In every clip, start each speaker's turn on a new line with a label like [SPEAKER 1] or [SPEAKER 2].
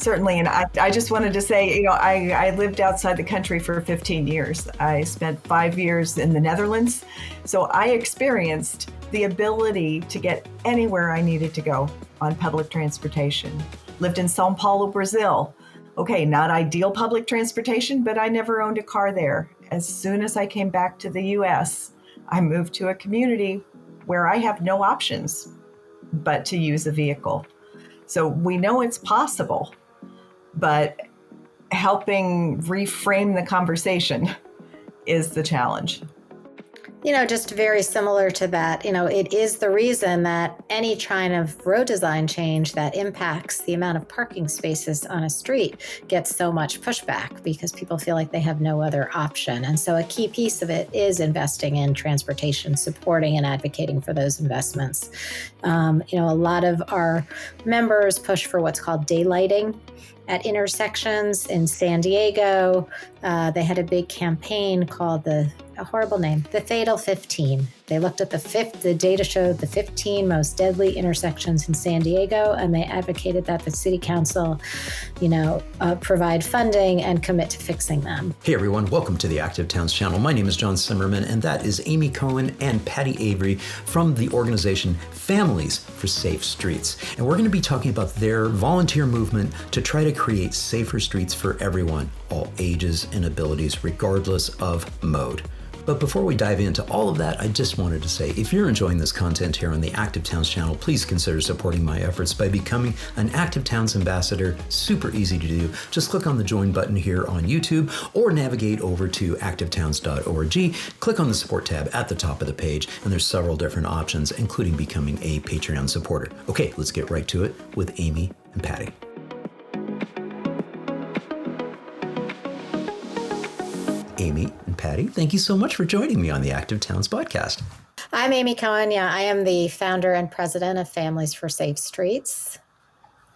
[SPEAKER 1] Certainly. And I just wanted to say, I lived outside the country for 15 years. I spent 5 years in the Netherlands. So I experienced the ability to get anywhere I needed to go on public transportation. Lived in Sao Paulo, Brazil. Okay, not ideal public transportation, but I never owned a car there. As soon as I came back to the US, I moved to a community where I have no options but to use a vehicle. So we know it's possible, but helping reframe the conversation is the challenge.
[SPEAKER 2] Just very similar to that, it is the reason that any kind of road design change that impacts the amount of parking spaces on a street gets so much pushback because people feel like they have no other option. And so a key piece of it is investing in transportation, supporting and advocating for those investments. A lot of our members push for what's called daylighting at intersections in San Diego. They had a big campaign called a horrible name, the Fatal 15. They looked at the data showed the 15 most deadly intersections in San Diego, and they advocated that the city council, provide funding and commit to fixing them.
[SPEAKER 3] Hey everyone, welcome to the Active Towns channel. My name is John Simmerman, and that is Amy Cohen and Patty Avery from the organization Families for Safe Streets. And we're going to be talking about their volunteer movement to try to create safer streets for everyone, all ages and abilities, regardless of mode. But before we dive into all of that, I just wanted to say, if you're enjoying this content here on the Active Towns channel, please consider supporting my efforts by becoming an Active Towns ambassador. Super easy to do. Just click on the join button here on YouTube or navigate over to activetowns.org. Click on the support tab at the top of the page, and there's several different options, including becoming a Patreon supporter. Okay, let's get right to it with Amy and Patty. Amy and Patty, thank you so much for joining me on the Active Towns podcast.
[SPEAKER 2] I'm Amy Cohen. Yeah, I am the founder and president of Families for Safe Streets.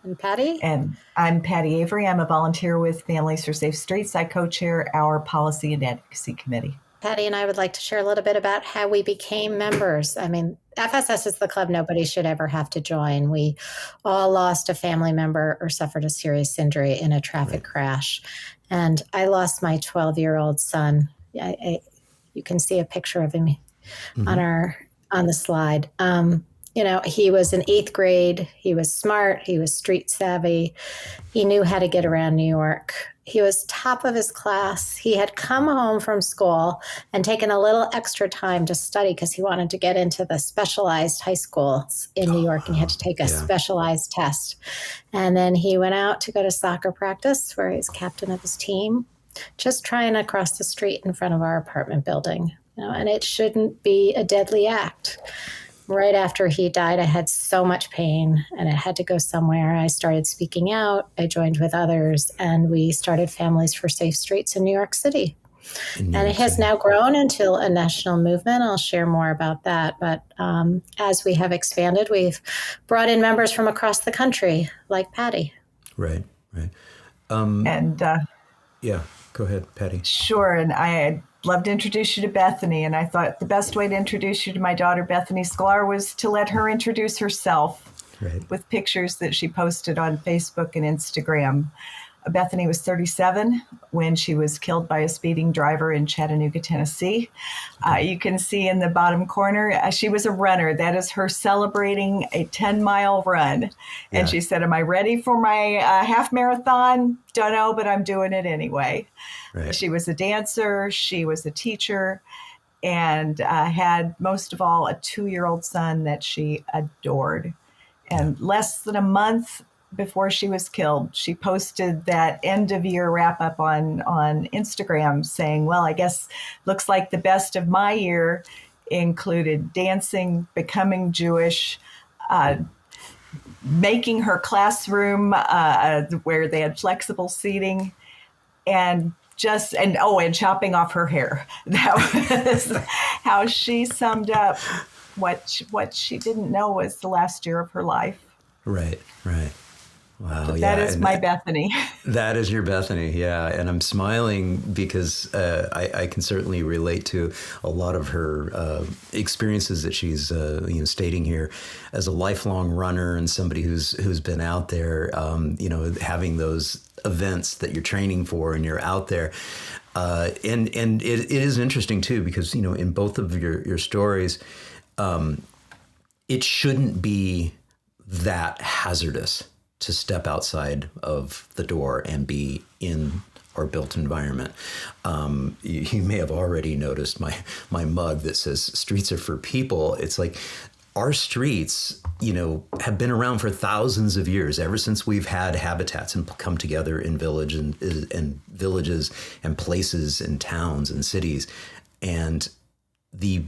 [SPEAKER 2] And Patty?
[SPEAKER 1] And I'm Patty Avery. I'm a volunteer with Families for Safe Streets. I co-chair our policy and advocacy committee.
[SPEAKER 2] Patty and I would like to share a little bit about how we became members. I mean, FSS is the club nobody should ever have to join. We all lost a family member or suffered a serious injury in a traffic crash. And I lost my 12-year-old son. You can see a picture of him on the slide. He was in 8th grade. He was smart. He was street savvy. He knew how to get around New York. He was top of his class. He had come home from school and taken a little extra time to study because he wanted to get into the specialized high schools in New York, and he had to take a specialized test. And then he went out to go to soccer practice where he was captain of his team, just trying to cross the street in front of our apartment building. And it shouldn't be a deadly act. Right after he died, I had so much pain and it had to go somewhere. I started speaking out. I joined with others, and we started Families for Safe Streets in New York City. And it has now grown into a national movement. I'll share more about that. But as we have expanded, we've brought in members from across the country, like Patty.
[SPEAKER 3] Right. Yeah, go ahead, Patty.
[SPEAKER 1] Sure. And I'd love to introduce you to Bethany. And I thought the best way to introduce you to my daughter, Bethany Sklar, was to let her introduce herself with pictures that she posted on Facebook and Instagram. Bethany was 37 when she was killed by a speeding driver in Chattanooga, Tennessee. You can see in the bottom corner, she was a runner. That is her celebrating a 10-mile run. And she said, "Am I ready for my half marathon? Don't know, but I'm doing it anyway." Right. She was a dancer. She was a teacher, and had, most of all, a 2-year-old son that she adored. And less than a month before she was killed, she posted that end of year wrap up on Instagram saying, "Well, I guess looks like the best of my year included dancing, becoming Jewish, making her classroom where they had flexible seating, and chopping off her hair." That was how she summed up what she didn't know was the last year of her life.
[SPEAKER 3] Right. Wow.
[SPEAKER 1] But
[SPEAKER 3] Yeah.
[SPEAKER 1] that is my Bethany.
[SPEAKER 3] That is your Bethany. Yeah. And I'm smiling because I can certainly relate to a lot of her experiences that she's, stating here as a lifelong runner and somebody who's been out there, having those events that you're training for and you're out there. And it is interesting too, because, in both of your stories, it shouldn't be that hazardous to step outside of the door and be in our built environment. You may have already noticed my mug that says "Streets are for people." It's like our streets, have been around for thousands of years, ever since we've had habitats and come together in villages and places and towns and cities. And the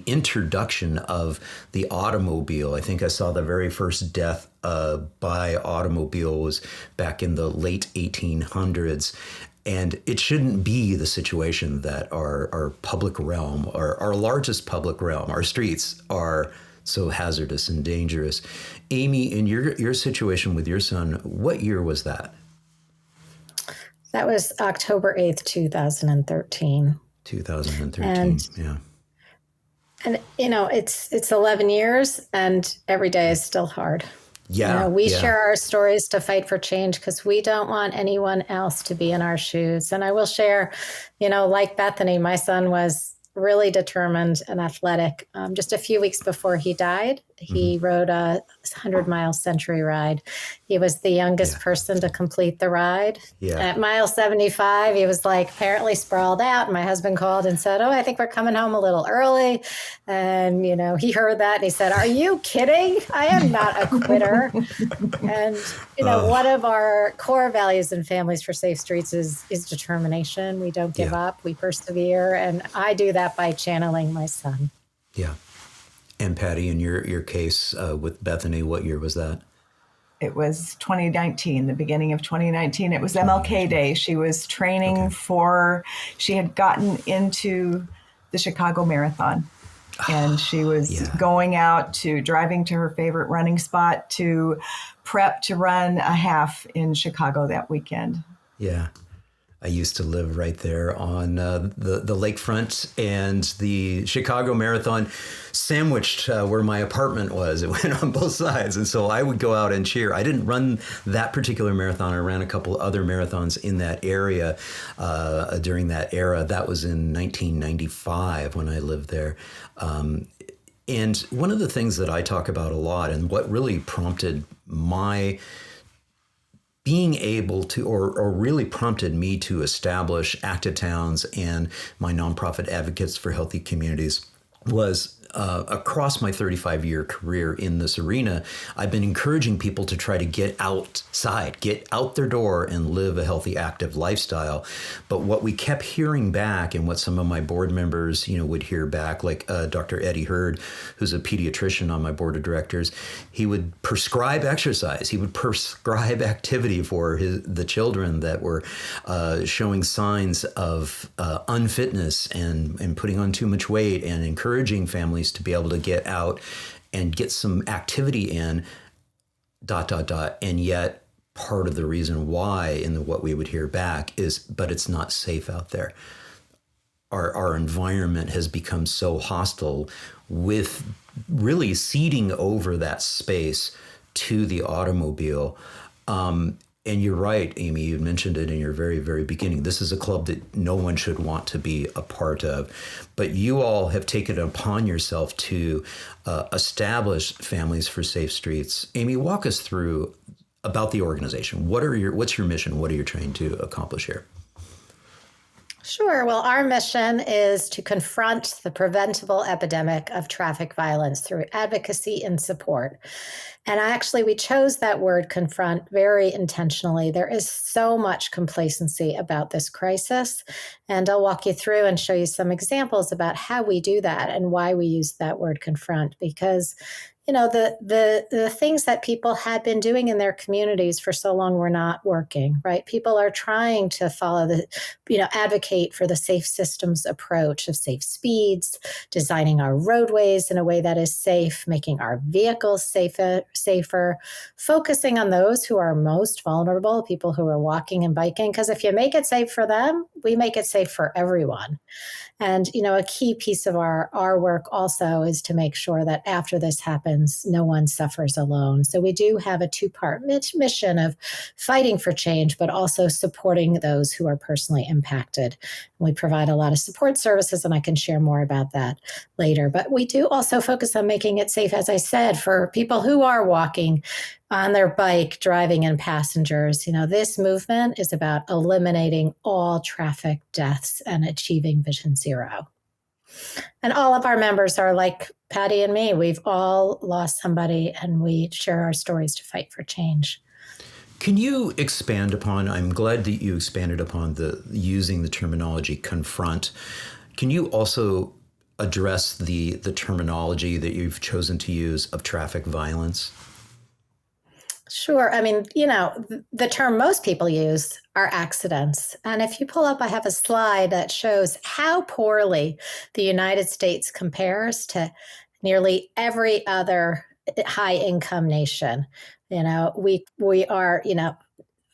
[SPEAKER 3] introduction of the automobile. I think I saw the very first death by automobile was back in the late 1800s. And it shouldn't be the situation that our public realm, our largest public realm, our streets are so hazardous and dangerous. Amy, in your situation with your son, what year was that?
[SPEAKER 2] That was October 8th, 2013.
[SPEAKER 3] 2013, yeah.
[SPEAKER 2] And, it's 11 years and every day is still hard.
[SPEAKER 3] Yeah.
[SPEAKER 2] We share our stories to fight for change because we don't want anyone else to be in our shoes. And I will share, like Bethany, my son was really determined and athletic. Just a few weeks before he died, he rode a 100-mile century ride. He was the youngest person to complete the ride. Yeah. At mile 75, he was apparently sprawled out. And my husband called and said, "Oh, I think we're coming home a little early." And, he heard that and he said, "Are you kidding? I am not a quitter." And, one of our core values in Families for Safe Streets is determination. We don't give up. We persevere. And I do that by channeling my son.
[SPEAKER 3] Yeah. And Patty, in your case with Bethany, what year was that?
[SPEAKER 1] It was 2019, the beginning of 2019. It was MLK Day. She was training she had gotten into the Chicago Marathon. And she was going out driving to her favorite running spot to prep to run a half in Chicago that weekend. Yeah.
[SPEAKER 3] I used to live right there on the lakefront, and the Chicago Marathon sandwiched where my apartment was. It went on both sides. And so I would go out and cheer. I didn't run that particular marathon. I ran a couple other marathons in that area during that era. That was in 1995 when I lived there. And one of the things that I talk about a lot, and what really prompted my being able to, or really prompted me to establish Active Towns and my nonprofit Advocates for Healthy Communities, was across my 35-year career in this arena, I've been encouraging people to try to get outside, get out their door and live a healthy, active lifestyle. But what we kept hearing back, and what some of my board members, would hear back, like Dr. Eddie Hurd, who's a pediatrician on my board of directors, he would prescribe exercise. He would prescribe activity for the children that were showing signs of unfitness and putting on too much weight, and encouraging families to be able to get out and get some activity in, ... And yet part of the reason why, what we would hear back is, but it's not safe out there. Our environment has become so hostile, with really ceding over that space to the automobile. And you're right, Amy, you mentioned it in your very, very beginning. This is a club that no one should want to be a part of. But you all have taken it upon yourself to establish Families for Safe Streets. Amy, walk us through about the organization. What's your mission? What are you trying to accomplish here?
[SPEAKER 2] Sure. Well, our mission is to confront the preventable epidemic of traffic violence through advocacy and support. And we chose that word confront very intentionally. There is so much complacency about this crisis. And I'll walk you through and show you some examples about how we do that and why we use that word confront. Because, the things that people had been doing in their communities for so long were not working, right? People are trying to follow advocate for the safe systems approach of safe speeds, designing our roadways in a way that is safe, making our vehicles safer, focusing on those who are most vulnerable, people who are walking and biking, because if you make it safe for them, we make it safe for everyone. And, a key piece of our work also is to make sure that after this happens, no one suffers alone. So we do have a two-part mission of fighting for change, but also supporting those who are personally impacted. We provide a lot of support services, and I can share more about that later. But we do also focus on making it safe, as I said, for people who are walking, on their bike, driving, and passengers. This movement is about eliminating all traffic deaths and achieving Vision Zero. And all of our members are like Patty and me. We've all lost somebody, and we share our stories to fight for change.
[SPEAKER 3] Can you expand upon, I'm glad that you expanded upon using the terminology confront. Can you also address the terminology that you've chosen to use of traffic violence?
[SPEAKER 2] Sure. I mean, the term most people use are accidents. And if you pull up, I have a slide that shows how poorly the United States compares to nearly every other high income nation. We are,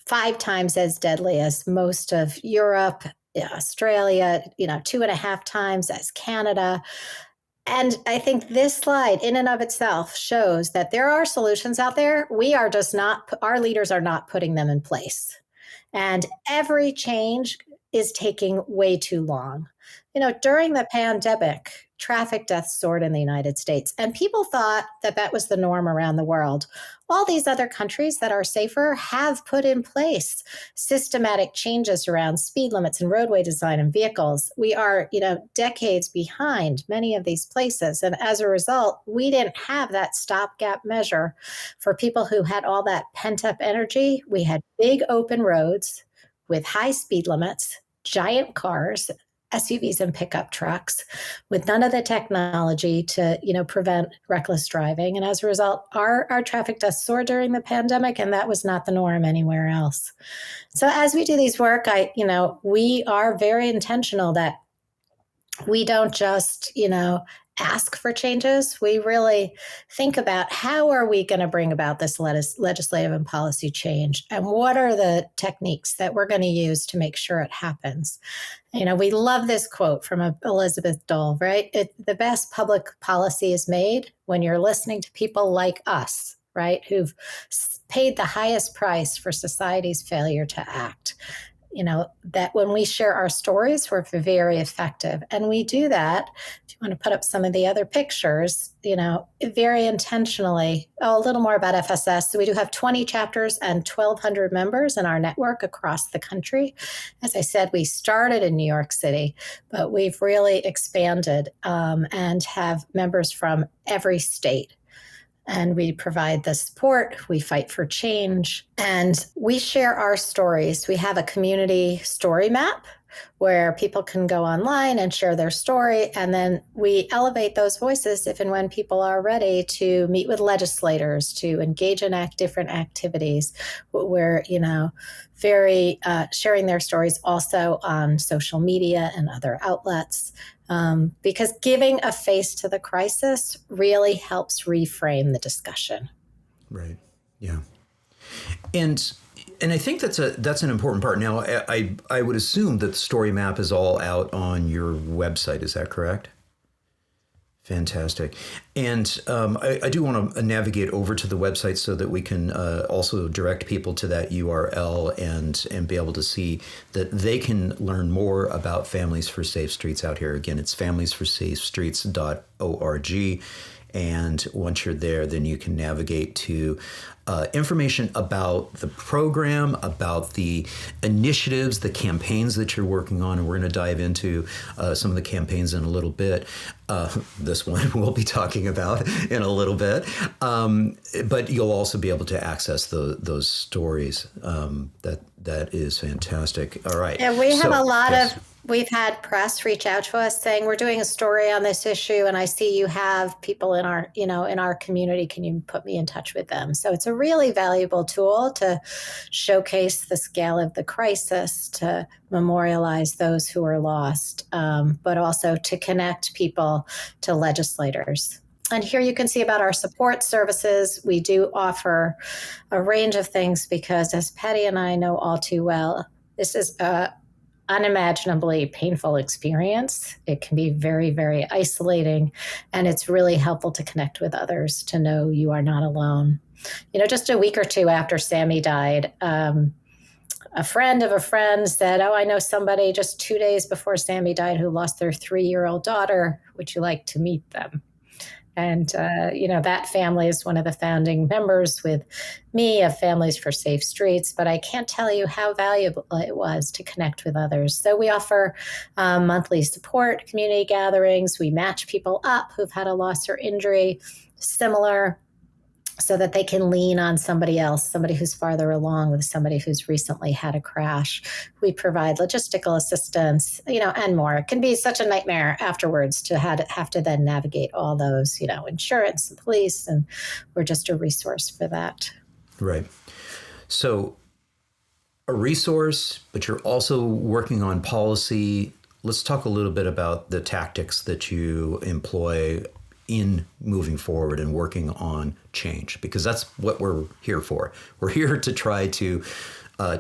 [SPEAKER 2] 5 times as deadly as most of Europe, Australia, 2.5 times as Canada. And I think this slide in and of itself shows that there are solutions out there. Our leaders are not putting them in place. And every change is taking way too long. During the pandemic, traffic deaths soared in the United States, and people thought that was the norm around the world. All these other countries that are safer have put in place systematic changes around speed limits and roadway design and vehicles. We are, decades behind many of these places. And as a result, we didn't have that stopgap measure for people who had all that pent-up energy. We had big open roads with high speed limits, giant cars, SUVs and pickup trucks, with none of the technology to, prevent reckless driving. And as a result, our traffic deaths soared during the pandemic, and that was not the norm anywhere else. So as we do these work, we are very intentional that we don't just, ask for changes. We really think about how are we going to bring about this legislative and policy change, and what are the techniques that we're going to use to make sure it happens. We love this quote from Elizabeth Dole, right? The best public policy is made when you're listening to people like us, right, who've paid the highest price for society's failure to act. That when we share our stories, we're very effective. And we do that, if you want to put up some of the other pictures, very intentionally. A little more about FSS. So we do have 20 chapters and 1,200 members in our network across the country. As I said, we started in New York City, but we've really expanded and have members from every state. And we provide the support, we fight for change, and we share our stories. We have a community story map where people can go online and share their story, and then we elevate those voices if and when people are ready to meet with legislators, to engage in different activities. We're, very sharing their stories also on social media and other outlets. Because giving a face to the crisis really helps reframe the discussion.
[SPEAKER 3] Right. Yeah. And I think that's an important part. Now, I would assume that the story map is all out on your website. Is that correct? Fantastic. And I do want to navigate over to the website so that we can also direct people to that URL and be able to see that they can learn more about Families for Safe Streets out here. Again, it's familiesforsafestreets.org. And once you're there, then you can navigate to information about the program, about the initiatives, the campaigns that you're working on. And we're going to dive into some of the campaigns in a little bit. This one we'll be talking about in a little bit. But you'll also be able to access those stories. That is fantastic. All right.
[SPEAKER 2] And we have a lot of, we've had press reach out to us saying, we're doing a story on this issue, and I see you have people in our, in our community. Can you put me in touch with them? So it's a really valuable tool to showcase the scale of the crisis, to memorialize those who are lost, but also to connect people to legislators. And here you can see about our support services. We do offer a range of things because, as Patty and I know all too well, this is a unimaginably painful experience. It can be very, very isolating, and it's really helpful to connect with others, to know you are not alone. Just a week or two after Sammy died, a friend of a friend said, I know somebody just 2 days before Sammy died who lost their 3-year-old daughter. Would you like to meet them? And, that family is one of the founding members with me of Families for Safe Streets. But I can't tell you how valuable it was to connect with others. So we offer monthly support, community gatherings. We match people up who've had a loss or injury similar, so that they can lean on somebody else, somebody who's farther along, with somebody who's recently had a crash. We provide logistical assistance, and more. It can be such a nightmare afterwards to have to then navigate all those, insurance and police, and we're just a resource for that.
[SPEAKER 3] Right. So a resource, but you're also working on policy. Let's talk a little bit about the tactics that you employ in moving forward and working on change, because that's what we're here for. We're here to try to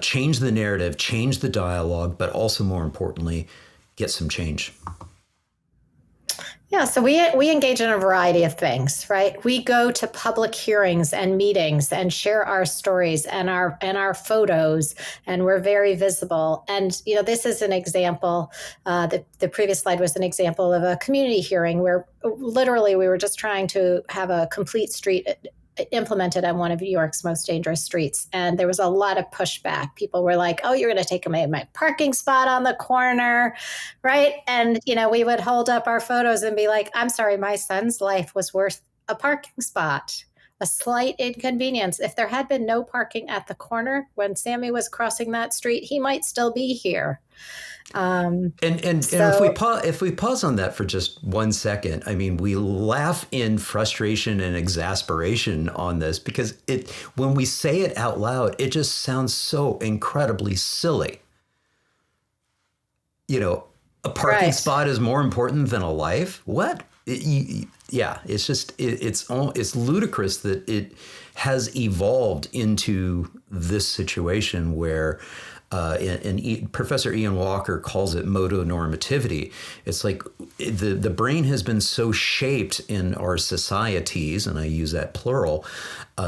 [SPEAKER 3] change the narrative, change the dialogue, but also, more importantly, get some change.
[SPEAKER 2] Yeah, so we engage in a variety of things, right? We go to public hearings and meetings and share our stories and our photos, and we're very visible. And this is an example. The previous slide was an example of a community hearing where literally we were just trying to have a complete street implemented on one of New York's most dangerous streets. And there was a lot of pushback. People were like, oh, you're going to take away my parking spot on the corner, right? And, we would hold up our photos and be like, I'm sorry, my son's life was worth a parking spot, a slight inconvenience. If there had been no parking at the corner when Sammy was crossing that street, he might still be here.
[SPEAKER 3] And if we pause on that for just 1 second, I mean, we laugh in frustration and exasperation on this because when we say it out loud, it just sounds so incredibly silly. A parking spot is more important than a life. What? It's just it's ludicrous that it has evolved into this situation where. And Professor Ian Walker calls it motonormativity. It's like the brain has been so shaped in our societies, and I use that plural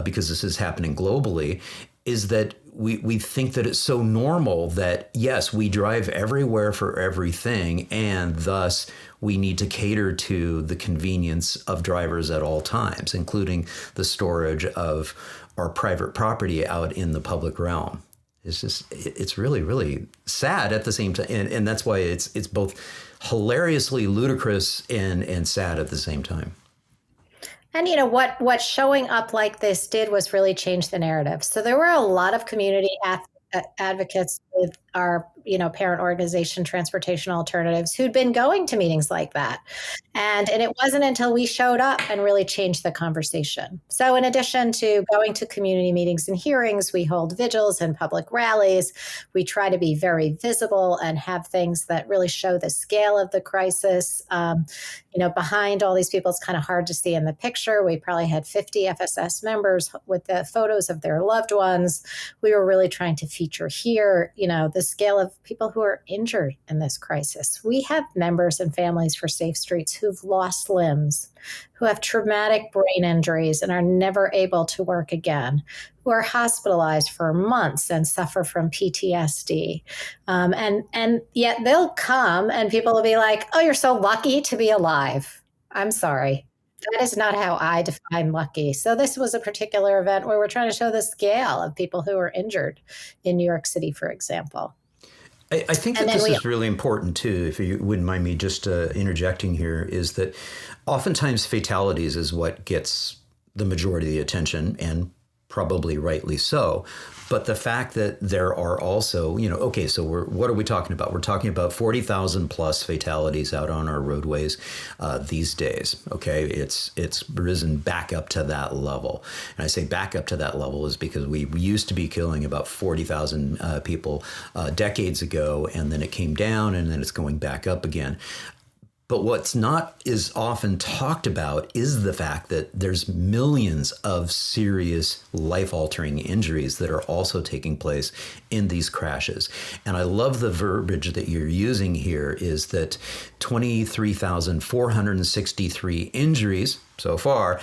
[SPEAKER 3] because this is happening globally, is that we think that it's so normal that, yes, we drive everywhere for everything, and thus we need to cater to the convenience of drivers at all times, including the storage of our private property out in the public realm. It's really, really sad at the same time. And that's why it's both hilariously ludicrous and sad at the same time.
[SPEAKER 2] And what showing up like this did was really change the narrative. So there were a lot of community advocates with our parent organization, Transportation Alternatives, who'd been going to meetings like that. And it wasn't until we showed up and really changed the conversation. So in addition to going to community meetings and hearings, we hold vigils and public rallies. We try to be very visible and have things that really show the scale of the crisis. Behind all these people, it's kind of hard to see in the picture. We probably had 50 FSS members with the photos of their loved ones. We were really trying to feature here, the scale of people who are injured in this crisis. We have members and Families for Safe Streets who've lost limbs, who have traumatic brain injuries and are never able to work again, who are hospitalized for months and suffer from PTSD. And yet they'll come and people will be like, oh, you're so lucky to be alive. I'm sorry. That is not how I define lucky. So this was a particular event where we're trying to show the scale of people who are injured in New York City, for example.
[SPEAKER 3] I think that this is really important too, if you wouldn't mind me just interjecting here, is that oftentimes fatalities is what gets the majority of the attention, and probably rightly so. But the fact that there are also, okay, so what are we talking about? We're talking about 40,000 plus fatalities out on our roadways these days. Okay, it's risen back up to that level. And I say back up to that level is because we used to be killing about 40,000 people decades ago, and then it came down, and then it's going back up again. But what's not is often talked about is the fact that there's millions of serious life-altering injuries that are also taking place in these crashes. And I love the verbiage that you're using here is that 23,463 injuries so far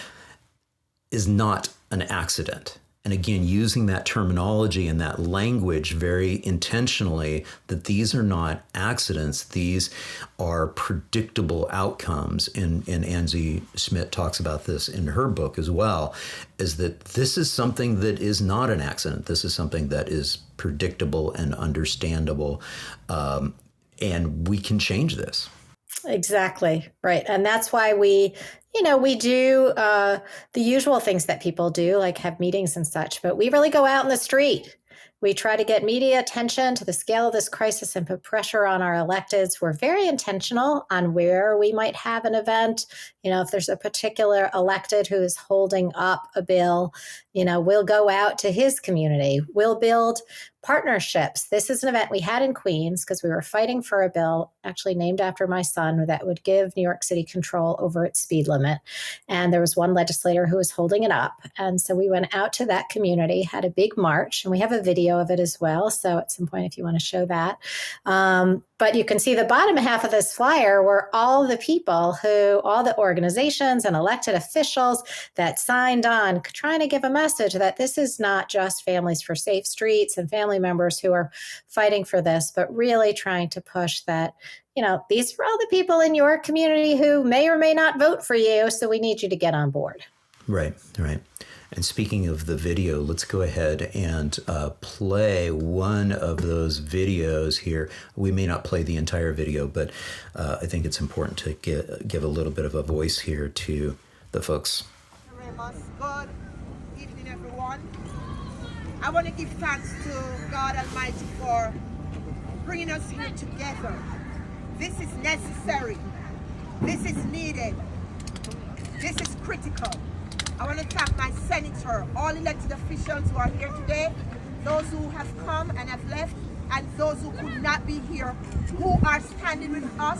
[SPEAKER 3] is not an accident. And again, using that terminology and that language very intentionally, that these are not accidents, these are predictable outcomes. And Angie Schmidt talks about this in her book as well, is that this is something that is not an accident. This is something that is predictable and understandable. And we can change this.
[SPEAKER 2] Exactly. Right. And that's why we do the usual things that people do, like have meetings and such, but we really go out in the street. We try to get media attention to the scale of this crisis and put pressure on our electeds. We're very intentional on where we might have an event. If there's a particular elected who is holding up a bill, we'll go out to his community. We'll build partnerships. This is an event we had in Queens because we were fighting for a bill actually named after my son that would give New York City control over its speed limit. And there was one legislator who was holding it up. And so we went out to that community, had a big march, and we have a video of it as well. So at some point, if you want to show that. But you can see the bottom half of this flyer were all the people all the organizations and elected officials that signed on, trying to give a message that this is not just Families for Safe Streets and family members who are fighting for this, but really trying to push that, these are all the people in your community who may or may not vote for you. So we need you to get on board.
[SPEAKER 3] Right. And speaking of the video, let's go ahead and play one of those videos here. We may not play the entire video, but I think it's important to give a little bit of a voice here to the folks.
[SPEAKER 4] Good evening, everyone. I want to give thanks to God Almighty for bringing us here together. This is necessary. This is needed. This is critical. I want to thank my senator, all elected officials who are here today, those who have come and have left, and those who could not be here, who are standing with us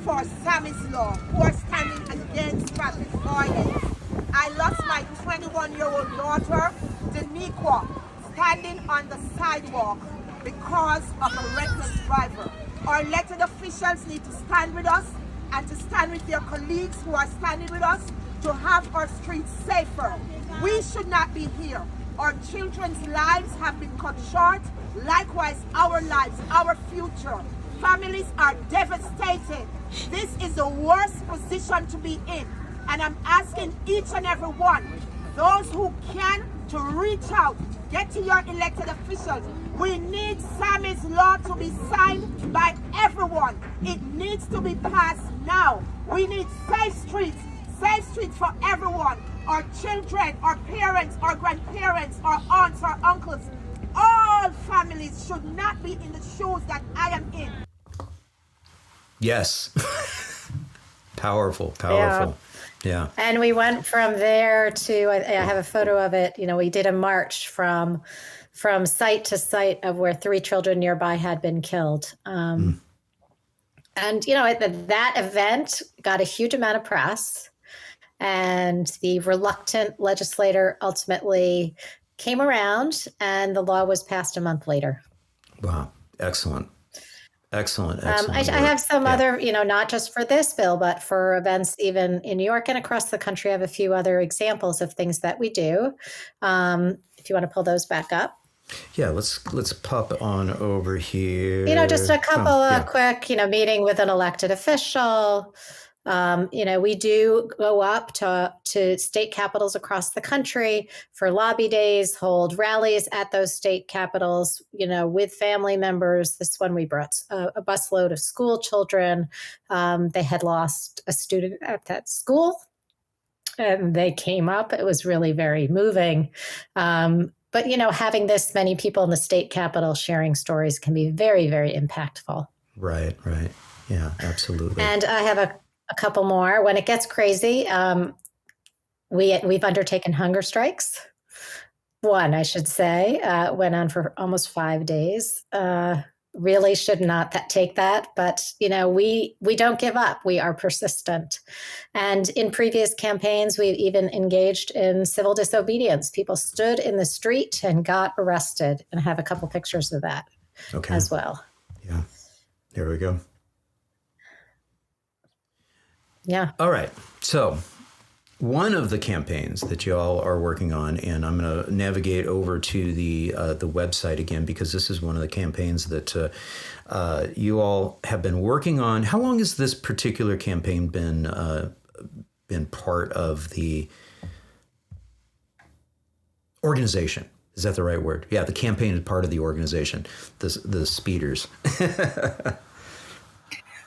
[SPEAKER 4] for Sammy's Law, who are standing against traffic violence. I lost my 21-year-old daughter, Daniqua, standing on the sidewalk because of a reckless driver. Our elected officials need to stand with us and to stand with their colleagues who are standing with us to have our streets safer. We should not be here. Our children's lives have been cut short. Likewise, our lives, our future. Families are devastated. This is the worst position to be in. And I'm asking each and every one, those who can, to reach out, get to your elected officials. We need Sammy's Law to be signed by everyone. It needs to be passed now. We need safe streets for everyone. Our children, our parents, our grandparents, our aunts, our uncles. All families should not be in the shoes that I am in.
[SPEAKER 3] Yes. Powerful. Yeah.
[SPEAKER 2] And we went from there to, I have a photo of it. We did a march from site to site of where 3 children nearby had been killed. And, that event got a huge amount of press. And the reluctant legislator ultimately came around and the law was passed a month later.
[SPEAKER 3] Wow. Excellent.
[SPEAKER 2] I have some other, not just for this bill, but for events even in New York and across the country. I have a few other examples of things that we do. If you want to pull those back up.
[SPEAKER 3] Yeah, let's pop on over here.
[SPEAKER 2] Just a couple of quick, meeting with an elected official, We do go up to state capitals across the country for lobby days, hold rallies at those state capitals, with family members. This one we brought a busload of school children. They had lost a student at that school, and they came up. It was really very moving. But, having this many people in the state capitol sharing stories can be very, very impactful.
[SPEAKER 3] Right. Yeah, absolutely.
[SPEAKER 2] And I have a couple more. When it gets crazy, we've undertaken hunger strikes. One, I should say, went on for almost 5 days. Really should not take that, but we don't give up. We are persistent. And in previous campaigns, we've even engaged in civil disobedience. People stood in the street and got arrested, and I have a couple pictures of that as well.
[SPEAKER 3] Yeah, there we go.
[SPEAKER 2] Yeah.
[SPEAKER 3] All right. So one of the campaigns that y'all are working on, and I'm going to navigate over to the website again, because this is one of the campaigns that you all have been working on. How long has this particular campaign been part of the organization? Is that the right word? Yeah, the campaign is part of the organization, the speeders.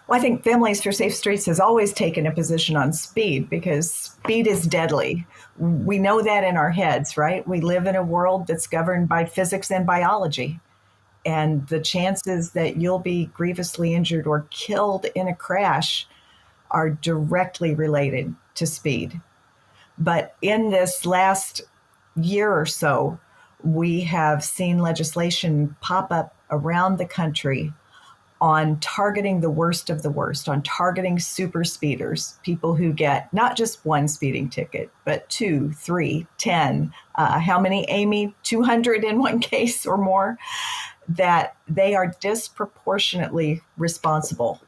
[SPEAKER 1] Well, I think Families for Safe Streets has always taken a position on speed, because speed is deadly. We know that in our heads, right? We live in a world that's governed by physics and biology. And the chances that you'll be grievously injured or killed in a crash are directly related to speed. But in this last year or so, we have seen legislation pop up around the country on targeting the worst of the worst, on targeting super speeders, people who get not just one speeding ticket, but 2, 3, 10, how many, Amy? 200 in one case or more, that they are disproportionately responsible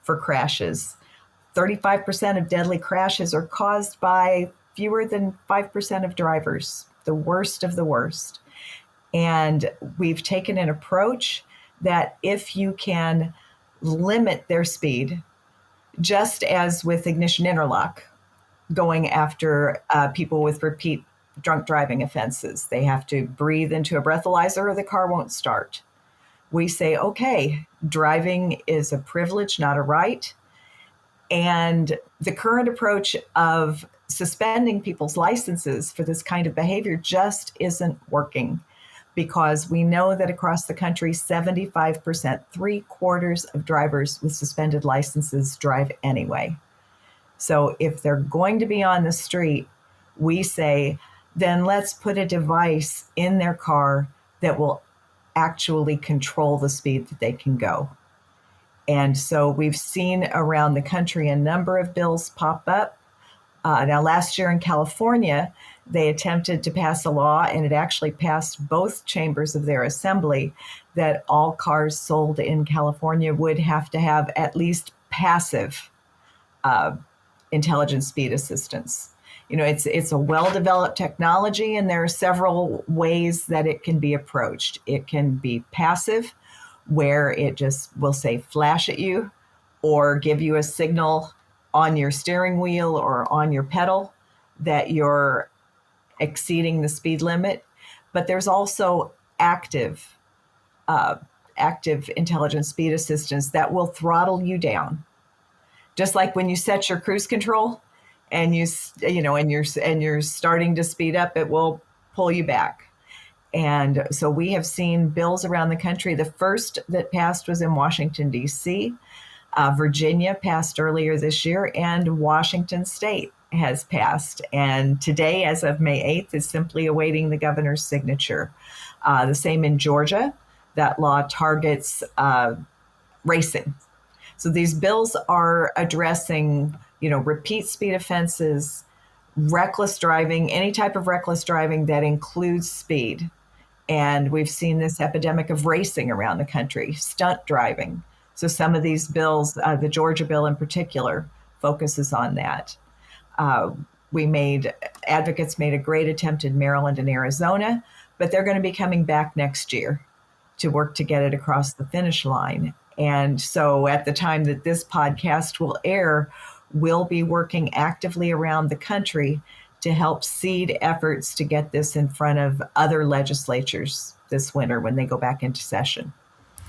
[SPEAKER 1] for crashes. 35% of deadly crashes are caused by fewer than 5% of drivers, the worst of the worst. And we've taken an approach that if you can limit their speed, just as with ignition interlock, going after people with repeat drunk driving offenses, they have to breathe into a breathalyzer or the car won't start. We say, okay, driving is a privilege, not a right. And the current approach of suspending people's licenses for this kind of behavior just isn't working, because we know that across the country, 75%, 3/4 of drivers with suspended licenses drive anyway. So if they're going to be on the street, we say, then let's put a device in their car that will actually control the speed that they can go. And so we've seen around the country a number of bills pop up. Now, last year in California, they attempted to pass a law, and it actually passed both chambers of their assembly, that all cars sold in California would have to have at least passive intelligent speed assistance. It's a well-developed technology, and there are several ways that it can be approached. It can be passive, where it just will say flash at you or give you a signal on your steering wheel or on your pedal that you're exceeding the speed limit. But there's also active intelligent speed assistance that will throttle you down. Just like when you set your cruise control and you're starting to speed up, it will pull you back. And so we have seen bills around the country. The first that passed was in Washington, D.C. Virginia passed earlier this year, and Washington State has passed. And today, as of May 8th, is simply awaiting the governor's signature. The same in Georgia. That law targets racing. So these bills are addressing, repeat speed offenses, reckless driving, any type of reckless driving that includes speed. And we've seen this epidemic of racing around the country, stunt driving. So some of these bills, the Georgia bill in particular, focuses on that. Advocates made a great attempt in Maryland and Arizona, but they're going to be coming back next year to work to get it across the finish line. And so at the time that this podcast will air, will be working actively around the country to help seed efforts to get this in front of other legislatures this winter when they go back into session.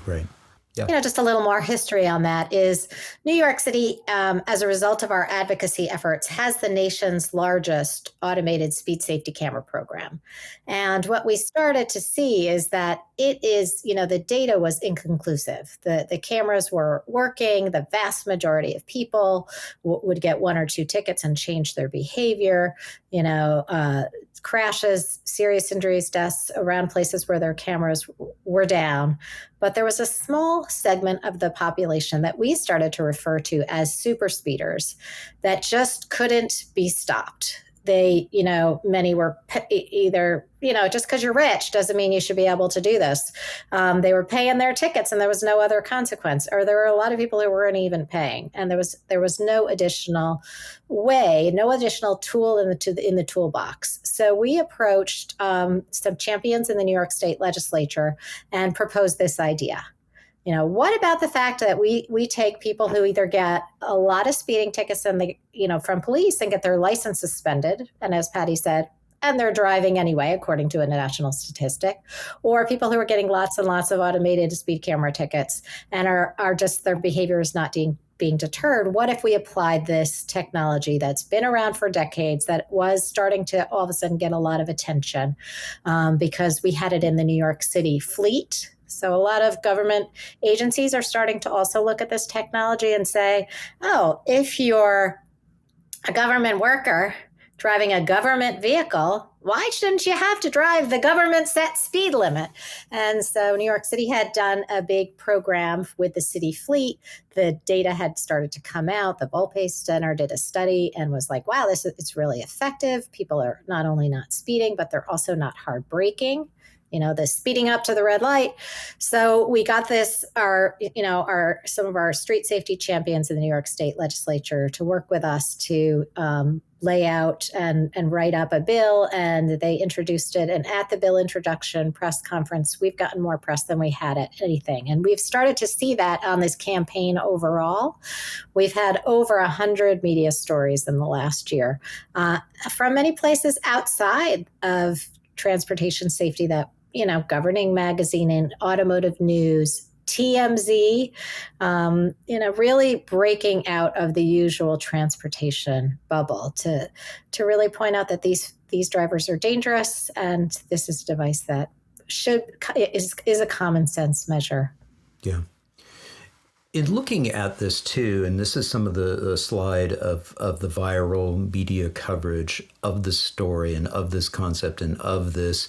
[SPEAKER 3] Right. Yeah.
[SPEAKER 2] Just a little more history on that is New York City, as a result of our advocacy efforts, has the nation's largest automated speed safety camera program. And what we started to see is that it is, the data was inconclusive. The cameras were working. The vast majority of people would get 1 or 2 tickets and change their behavior. Crashes, serious injuries, deaths around places where their cameras were down. But there was a small segment of the population that we started to refer to as super speeders that just couldn't be stopped. They, many were either, just because you're rich doesn't mean you should be able to do this. They were paying their tickets and there was no other consequence, or there were a lot of people who weren't even paying. And there was no additional way, no additional tool in the toolbox. So we approached some champions in the New York State legislature and proposed this idea. What about the fact that we take people who either get a lot of speeding tickets and from police and get their license suspended, and as Patty said, and they're driving anyway, according to a national statistic, or people who are getting lots and lots of automated speed camera tickets and are just their behavior is not being deterred. What if we applied this technology that's been around for decades, that was starting to all of a sudden get a lot of attention because we had it in the New York City fleet? So a lot of government agencies are starting to also look at this technology and say, oh, if you're a government worker driving a government vehicle, why shouldn't you have to drive the government set speed limit? And so New York City had done a big program with the city fleet. The data had started to come out. The Volpe Center did a study and was like, wow, it's really effective. People are not only not speeding, but they're also not hard braking. The speeding up to the red light. So we got some of our street safety champions in the New York State legislature to work with us to lay out and write up a bill, and they introduced it. And at the bill introduction press conference, we've gotten more press than we had at anything. And we've started to see that on this campaign overall. We've had over 100 media stories in the last year from many places outside of transportation safety that, Governing Magazine and Automotive News, TMZ, really breaking out of the usual transportation bubble to really point out that these drivers are dangerous, and this is a device that is a common sense measure.
[SPEAKER 3] Yeah. In looking at this too, and this is some of the slide of the viral media coverage of the story and of this concept and of this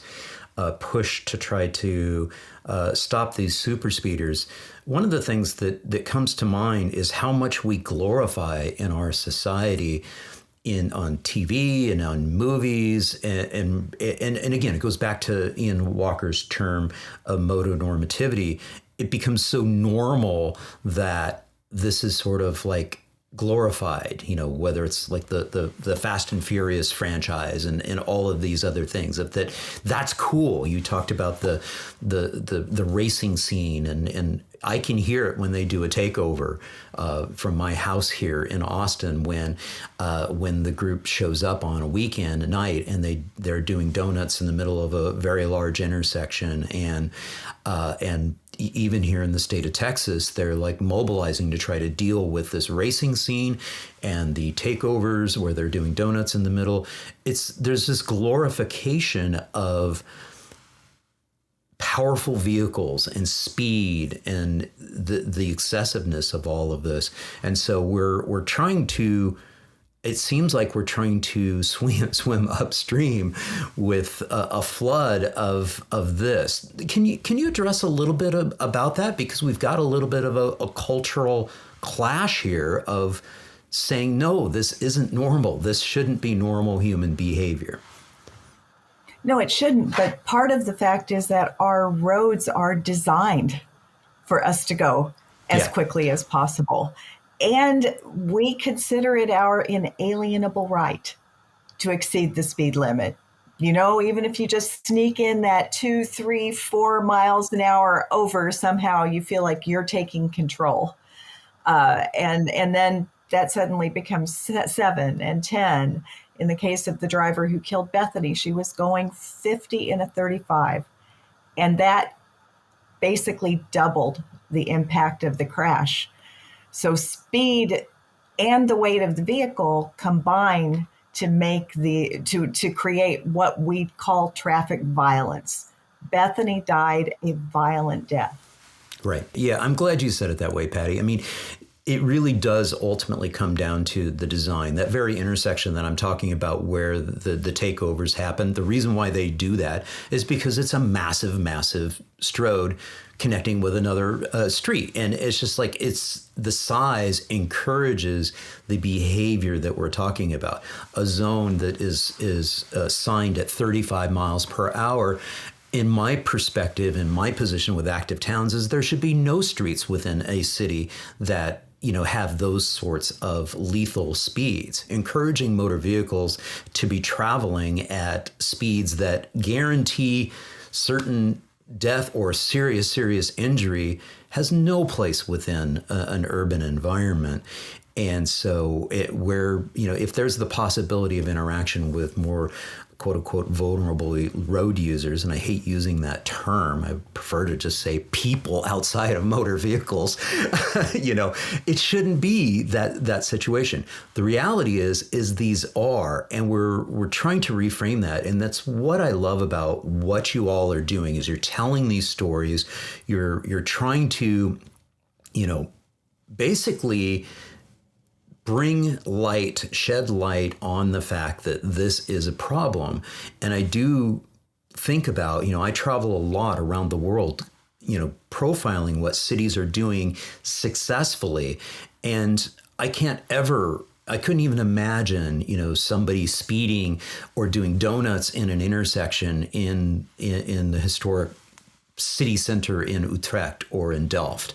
[SPEAKER 3] push to try to stop these super speeders. One of the things that comes to mind is how much we glorify in our society on TV and on movies. And again, it goes back to Ian Walker's term of motonormativity. It becomes so normal that this is sort of like glorified, whether it's like the Fast and Furious franchise and all of these other things, that's cool. You talked about the racing scene, and I can hear it when they do a takeover from my house here in Austin when the group shows up on a weekend at night and they're doing donuts in the middle of a very large intersection, and even here in the state of Texas, they're like mobilizing to try to deal with this racing scene and the takeovers where they're doing donuts in the middle. There's this glorification of powerful vehicles and speed and the excessiveness of all of this. And so we're trying to, it seems like we're trying to swim upstream with a flood of this. Can you address a little bit about that? Because we've got a little bit of a cultural clash here of saying, no, this isn't normal. This shouldn't be normal human behavior.
[SPEAKER 1] No, it shouldn't. But part of the fact is that our roads are designed for us to go as quickly as possible. And we consider it our inalienable right to exceed the speed limit. Even if you just sneak in that 2, 3, 4 miles an hour over, somehow you feel like you're taking control. And then that suddenly becomes 7 and 10. In the case of the driver who killed Bethany, she was going 50 in a 35. And that basically doubled the impact of the crash. So speed and the weight of the vehicle combine to make to create what we call traffic violence. Bethany died a violent death.
[SPEAKER 3] Right. Yeah, I'm glad you said it that way, Patty. I mean, it really does ultimately come down to the design, that very intersection that I'm talking about where the takeovers happen. The reason why they do that is because it's a massive, massive strode connecting with another street. And it's just like the size encourages the behavior that we're talking about. A zone that is signed at 35 miles per hour. In my perspective, in my position with active towns, is there should be no streets within a city that have those sorts of lethal speeds. Encouraging motor vehicles to be traveling at speeds that guarantee certain death or serious injury has no place within an urban environment. And so if there's the possibility of interaction with more quote unquote vulnerable road users, and I hate using that term, I prefer to just say people outside of motor vehicles, it shouldn't be that situation. The reality is these are, and we're trying to reframe that. And that's what I love about what you all are doing is you're telling these stories, you're trying to, basically shed light on the fact that this is a problem. And I do think about, I travel a lot around the world, profiling what cities are doing successfully. And I couldn't even imagine, somebody speeding or doing donuts in an intersection in the historic city center in Utrecht or in Delft.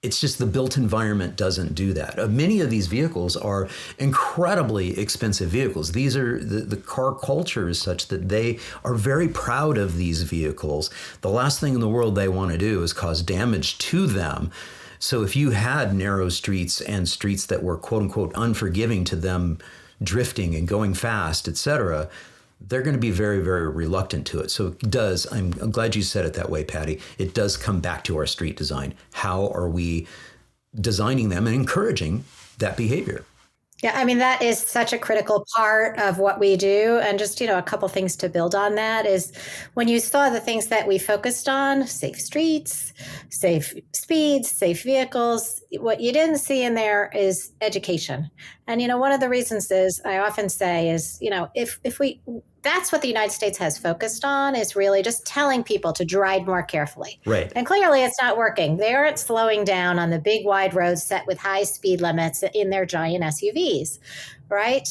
[SPEAKER 3] It's just the built environment doesn't do that. Many of these vehicles are incredibly expensive vehicles. These are the car culture is such that they are very proud of these vehicles. The last thing in the world they want to do is cause damage to them. So if you had narrow streets and streets that were quote unquote unforgiving to them drifting and going fast, etc., they're going to be very, very reluctant to it. So it does, I'm glad you said it that way, Patty. It does come back to our street design. How are we designing them and encouraging that behavior?
[SPEAKER 2] Yeah, I mean, that is such a critical part of what we do. And just, a couple things to build on that is when you saw the things that we focused on, safe streets, safe speeds, safe vehicles, what you didn't see in there is education. And, one of the reasons is I often say is, that's what the United States has focused on is really just telling people to drive more carefully.
[SPEAKER 3] Right.
[SPEAKER 2] And clearly it's not working. They aren't slowing down on the big wide roads set with high speed limits in their giant SUVs, right?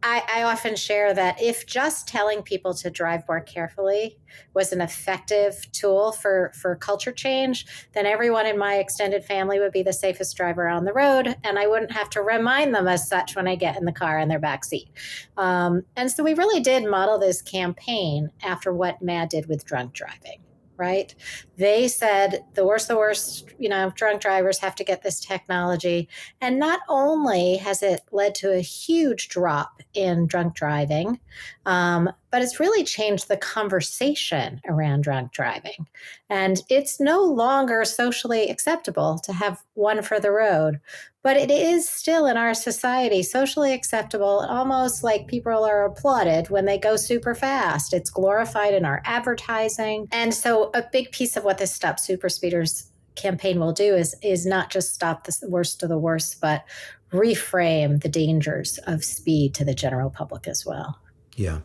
[SPEAKER 2] I often share that if just telling people to drive more carefully was an effective tool for culture change, then everyone in my extended family would be the safest driver on the road, and I wouldn't have to remind them as such when I get in the car in their back seat. And so we really did model this campaign after what MAD did with drunk driving. Right? They said the worst, drunk drivers have to get this technology. And not only has it led to a huge drop in drunk driving, but it's really changed the conversation around drunk driving. And it's no longer socially acceptable to have one for the road, but it is still in our society socially acceptable, almost like people are applauded when they go super fast. It's glorified in our advertising. And so a big piece of what this Stop Super Speeders campaign will do is not just stop the worst of the worst, but reframe the dangers of speed to the general public as well.
[SPEAKER 3] Yeah.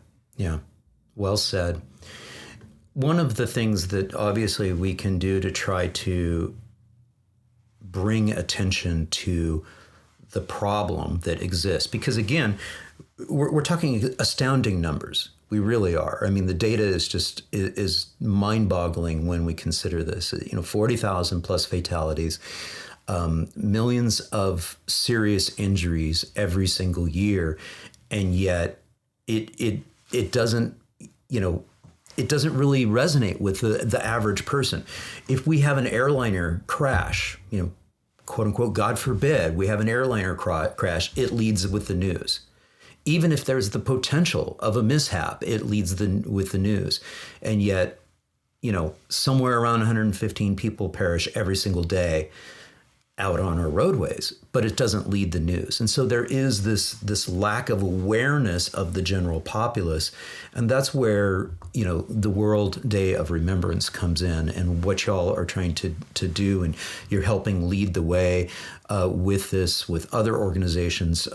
[SPEAKER 3] Well said. One of the things that obviously we can do to try to bring attention to the problem that exists, because again, we're talking astounding numbers. We really are. I mean, the data is mind-boggling when we consider this. 40,000 plus fatalities, millions of serious injuries every single year, and yet it doesn't really resonate with the average person. If we have an airliner crash, quote unquote, God forbid, we have an airliner crash, it leads with the news. Even if there's the potential of a mishap, it leads with the news. And yet, somewhere around 115 people perish every single day out on our roadways, but it doesn't lead the news. And so there is this lack of awareness of the general populace. And that's where, the World Day of Remembrance comes in, and what y'all are trying to do. And you're helping lead the way with this, with other organizations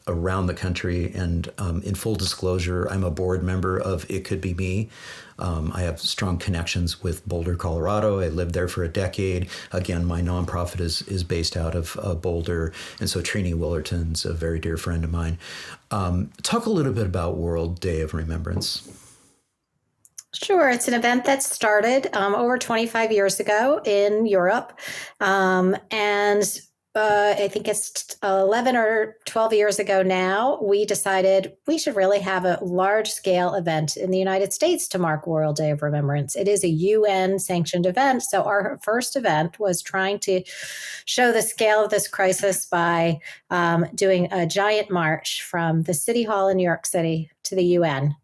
[SPEAKER 3] around the country. And in full disclosure, I'm a board member of It Could Be Me. I have strong connections with Boulder, Colorado. I lived there for a decade. Again, my nonprofit is based out of Boulder. And so Trini Willerton's a very dear friend of mine. Talk a little bit about World Day of Remembrance.
[SPEAKER 2] Sure. It's an event that started over 25 years ago in Europe. And I think it's 11 or 12 years ago now, we decided we should really have a large scale event in the United States to mark World Day of Remembrance. It is a UN sanctioned event. So our first event was trying to show the scale of this crisis by doing a giant march from the City Hall in New York City to the UN.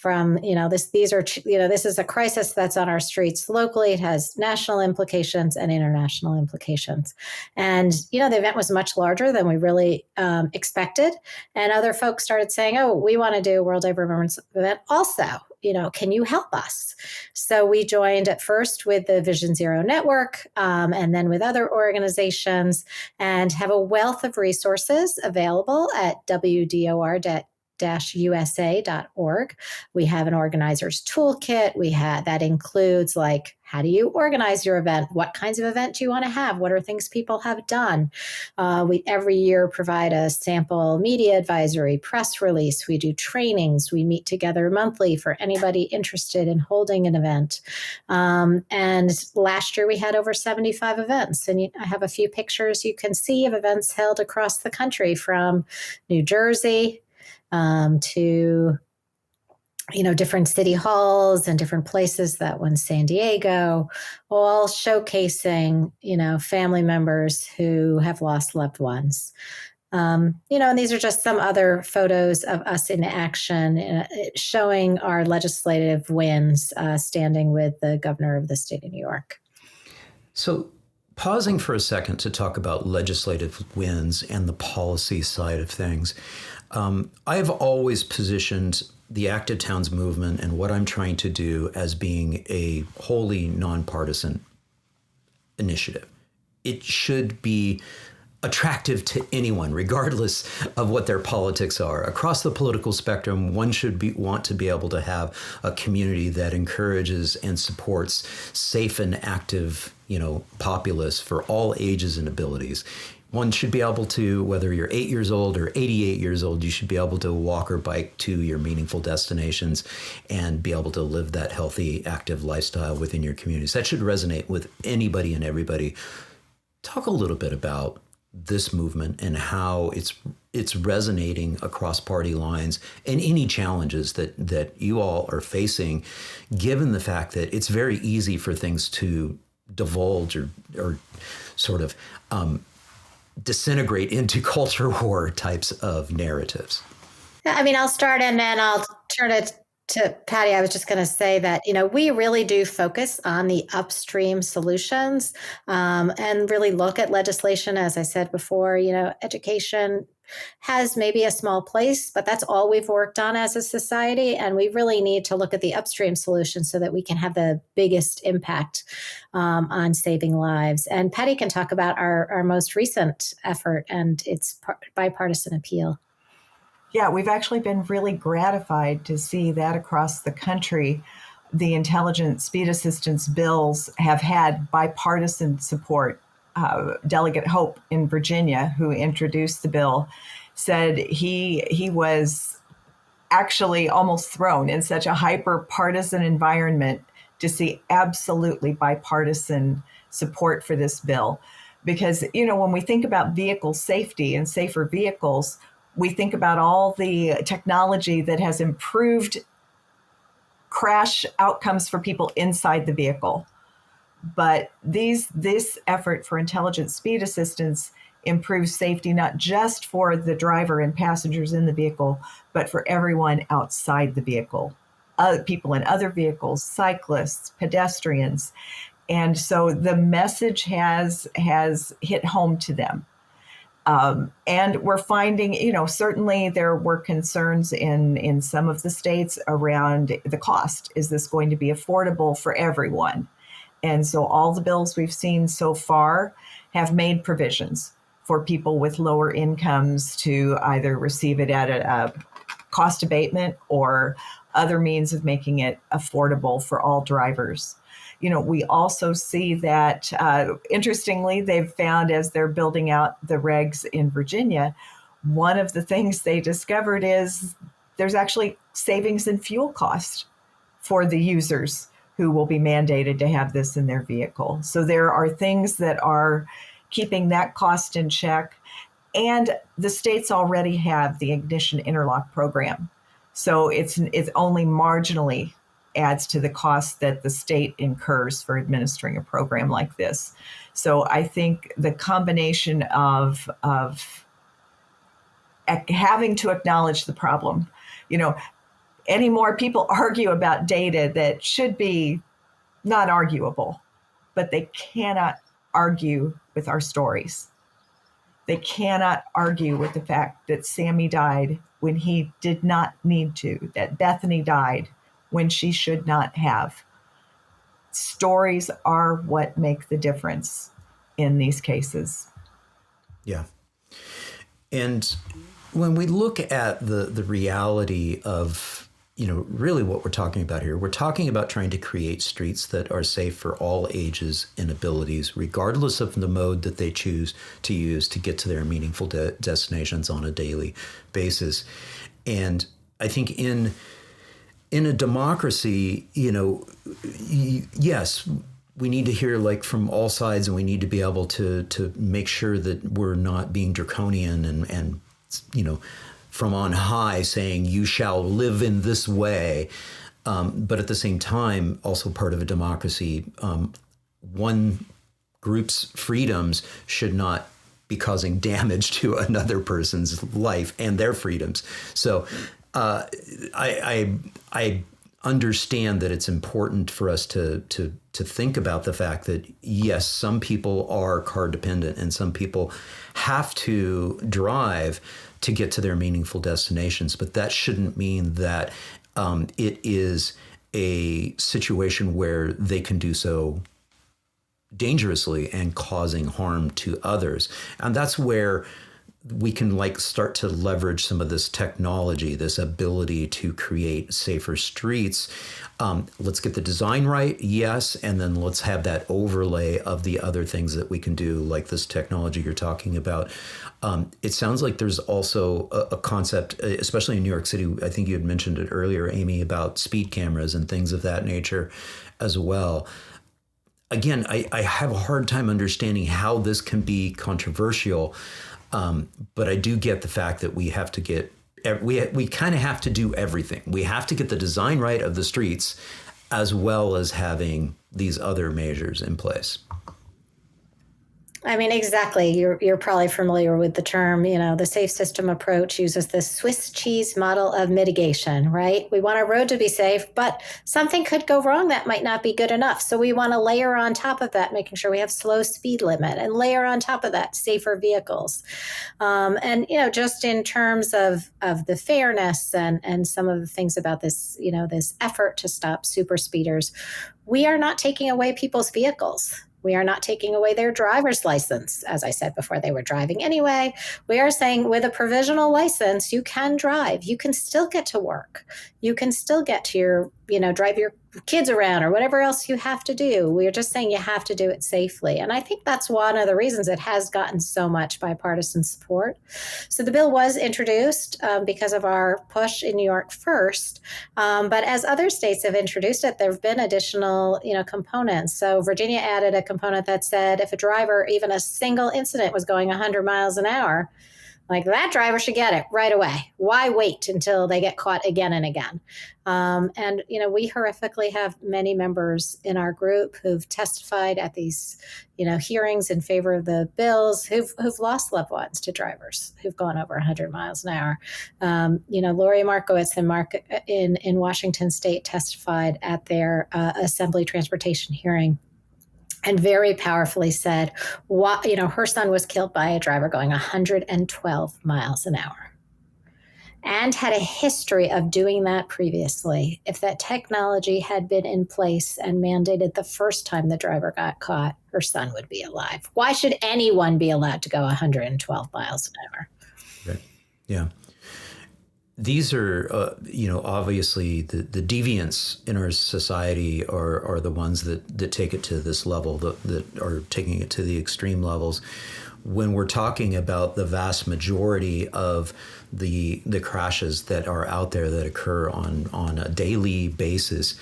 [SPEAKER 2] This is a crisis that's on our streets locally. It has national implications and international implications. And, the event was much larger than we really expected. And other folks started saying, oh, we want to do a World Day of Remembrance event also. Can you help us? So we joined at first with the Vision Zero Network and then with other organizations, and have a wealth of resources available at WDOR.usa.org. We have an organizer's toolkit. That includes how do you organize your event? What kinds of event do you want to have? What are things people have done? We every year provide a sample media advisory, press release. We do trainings. We meet together monthly for anybody interested in holding an event. And last year we had over 75 events. And I have a few pictures you can see of events held across the country, from New Jersey to different city halls and different places. That one, San Diego, all showcasing, family members who have lost loved ones. And these are just some other photos of us in action, showing our legislative wins, standing with the governor of the state of New York.
[SPEAKER 3] So pausing for a second to talk about legislative wins and the policy side of things. I've always positioned the Active Towns movement and what I'm trying to do as being a wholly nonpartisan initiative. It should be attractive to anyone, regardless of what their politics are. Across the political spectrum, one should want to be able to have a community that encourages and supports safe and active, populace for all ages and abilities. One should be able to, whether you're 8 years old or 88 years old, you should be able to walk or bike to your meaningful destinations and be able to live that healthy, active lifestyle within your communities. That should resonate with anybody and everybody. Talk a little bit about this movement and how it's resonating across party lines, and any challenges that you all are facing, given the fact that it's very easy for things to divulge or sort of disintegrate into culture war types of narratives.
[SPEAKER 2] I'll start and then I'll turn it to Patty. I was just going to say that, we really do focus on the upstream solutions and really look at legislation. As I said before, education has maybe a small place, but that's all we've worked on as a society. And we really need to look at the upstream solutions so that we can have the biggest impact on saving lives. And Patty can talk about our most recent effort and its bipartisan appeal.
[SPEAKER 1] Yeah, we've actually been really gratified to see that across the country, the intelligent speed assistance bills have had bipartisan support. Delegate Hope in Virginia, who introduced the bill, said he was actually almost thrown in such a hyper-partisan environment to see absolutely bipartisan support for this bill. Because, when we think about vehicle safety and safer vehicles, we think about all the technology that has improved crash outcomes for people inside the vehicle. But this effort for intelligent speed assistance improves safety not just for the driver and passengers in the vehicle, but for everyone outside the vehicle, people in other vehicles, cyclists, pedestrians. And so the message has hit home to them. And we're finding, certainly there were concerns in some of the states around the cost. Is this going to be affordable for everyone? And so all the bills we've seen so far have made provisions for people with lower incomes to either receive it at a cost abatement or other means of making it affordable for all drivers. We also see that, interestingly, they've found as they're building out the regs in Virginia, one of the things they discovered is there's actually savings in fuel cost for the users who will be mandated to have this in their vehicle. So there are things that are keeping that cost in check. And the states already have the ignition interlock program. So it's only marginally adds to the cost that the state incurs for administering a program like this. So I think the combination of having to acknowledge the problem, anymore people argue about data that should be not arguable, but they cannot argue with our stories. They cannot argue with the fact that Sammy died when he did not need to, that Bethany died when she should not have. Stories are what make the difference in these cases.
[SPEAKER 3] Yeah. And when we look at the reality of, really what we're talking about here, we're talking about trying to create streets that are safe for all ages and abilities, regardless of the mode that they choose to use to get to their meaningful destinations on a daily basis. And I think in a democracy, yes, we need to hear from all sides, and we need to be able to make sure that we're not being draconian and from on high saying you shall live in this way. But at the same time, also part of a democracy, one group's freedoms should not be causing damage to another person's life and their freedoms. So I understand that it's important for us to think about the fact that, yes, some people are car dependent and some people have to drive to get to their meaningful destinations, but that shouldn't mean that it is a situation where they can do so dangerously and causing harm to others. And that's where we can start to leverage some of this technology, this ability to create safer streets. Let's get the design right, yes, and then let's have that overlay of the other things that we can do, like this technology you're talking about. It sounds like there's also a concept, especially in New York City, I think you had mentioned it earlier, Amy, about speed cameras and things of that nature as well. Again, I have a hard time understanding how this can be controversial. But I do get the fact that we have to get, we kind of have to do everything. We have to get the design right of the streets as well as having these other measures in place.
[SPEAKER 2] I mean, exactly. You're probably familiar with the term, the safe system approach uses the Swiss cheese model of mitigation, right? We want our road to be safe, but something could go wrong that might not be good enough. So we want to layer on top of that, making sure we have slow speed limit, and layer on top of that safer vehicles. And, just in terms of the fairness and some of the things about this, this effort to stop super speeders, we are not taking away people's vehicles. We are not taking away their driver's license. As I said before, they were driving anyway. We are saying with a provisional license, you can drive. You can still get to work. You can still get to your, drive your kids around or whatever else you have to do. We're just saying you have to do it safely. And I think that's one of the reasons it has gotten so much bipartisan support. So the bill was introduced because of our push in New York first. But as other states have introduced it, there have been additional, components. So Virginia added a component that said if a driver, even a single incident, was going 100 miles an hour, Like, that driver should get it right away. Why wait until they get caught again and again? And, we horrifically have many members in our group who've testified at these, hearings in favor of the bills, who've lost loved ones to drivers who've gone over 100 miles an hour. Lori Markowitz and Mark in Washington State testified at their Assembly Transportation hearing, and very powerfully said, her son was killed by a driver going 112 miles an hour and had a history of doing that previously. If that technology had been in place and mandated the first time the driver got caught, her son would be alive. Why should anyone be allowed to go 112 miles an hour?
[SPEAKER 3] Right. Yeah. These are, obviously the deviants in our society are the ones that take it to this level, that are taking it to the extreme levels. When we're talking about the vast majority of the crashes that are out there that occur on a daily basis,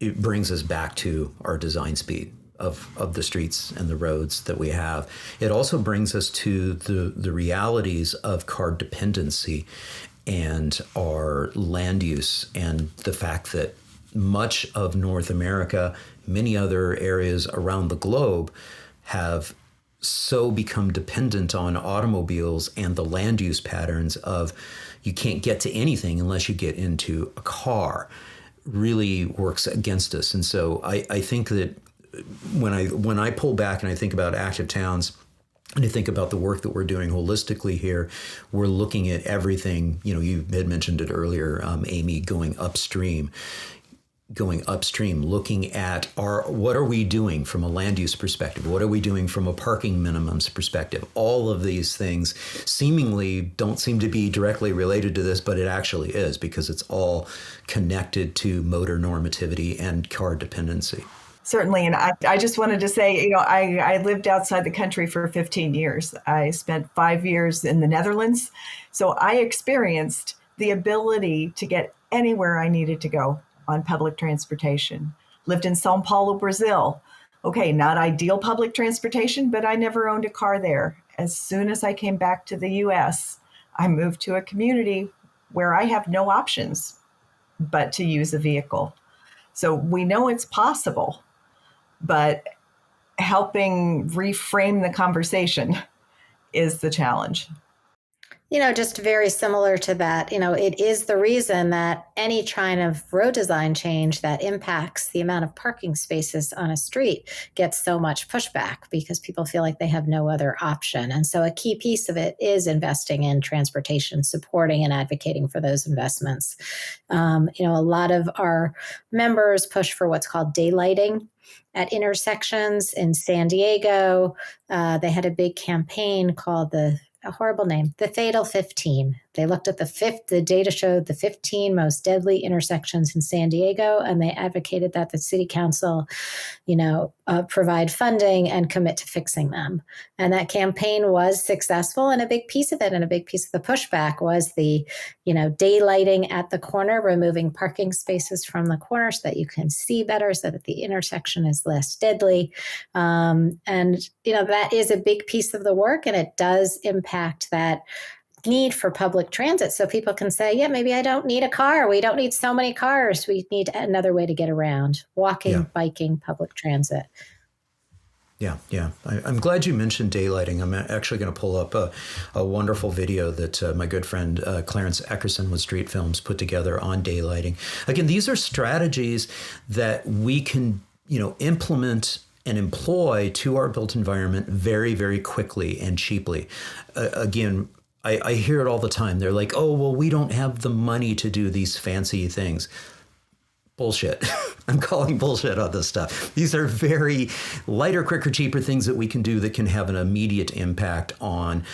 [SPEAKER 3] it brings us back to our design speed of the streets and the roads that we have. It also brings us to the realities of car dependency and our land use, and the fact that much of North America, many other areas around the globe, have so become dependent on automobiles and the land use patterns of you can't get to anything unless you get into a car, really works against us. And so I think that when I pull back and I think about active towns, and I think about the work that we're doing holistically here, we're looking at everything. You had mentioned it earlier, Amy, going upstream, looking at what are we doing from a land use perspective? What are we doing from a parking minimums perspective? All of these things seemingly don't seem to be directly related to this, but it actually is, because it's all connected to motor normativity and car dependency.
[SPEAKER 1] Certainly. And I just wanted to say, I lived outside the country for 15 years. I spent 5 years in the Netherlands. So I experienced the ability to get anywhere I needed to go on public transportation. Lived in Sao Paulo, Brazil. Okay, not ideal public transportation, but I never owned a car there. As soon as I came back to the US, I moved to a community where I have no options but to use a vehicle. So we know it's possible, but helping reframe the conversation is the challenge.
[SPEAKER 2] Just very similar to that, it is the reason that any kind of road design change that impacts the amount of parking spaces on a street gets so much pushback, because people feel like they have no other option. And so a key piece of it is investing in transportation, supporting and advocating for those investments. A lot of our members push for what's called daylighting at intersections. In San Diego, they had a big campaign called a horrible name, the Fatal 15. They looked at the data showed the 15 most deadly intersections in San Diego, and they advocated that the city council, provide funding and commit to fixing them. And that campaign was successful. And a big piece of it, and a big piece of the pushback, was the, daylighting at the corner, removing parking spaces from the corner so that you can see better, so that the intersection is less deadly. That is a big piece of the work, and it does impact that need for public transit. So people can say, yeah, maybe I don't need a car. We don't need so many cars. We need another way to get around: walking, biking, public transit.
[SPEAKER 3] Yeah. I'm glad you mentioned daylighting. I'm actually going to pull up a wonderful video that my good friend Clarence Eckerson with Street Films put together on daylighting. Again, these are strategies that we can, implement and employ to our built environment very, very quickly and cheaply. Again, I hear it all the time. They're like, oh, well, we don't have the money to do these fancy things. Bullshit. I'm calling bullshit on this stuff. These are very lighter, quicker, cheaper things that we can do that can have an immediate impact on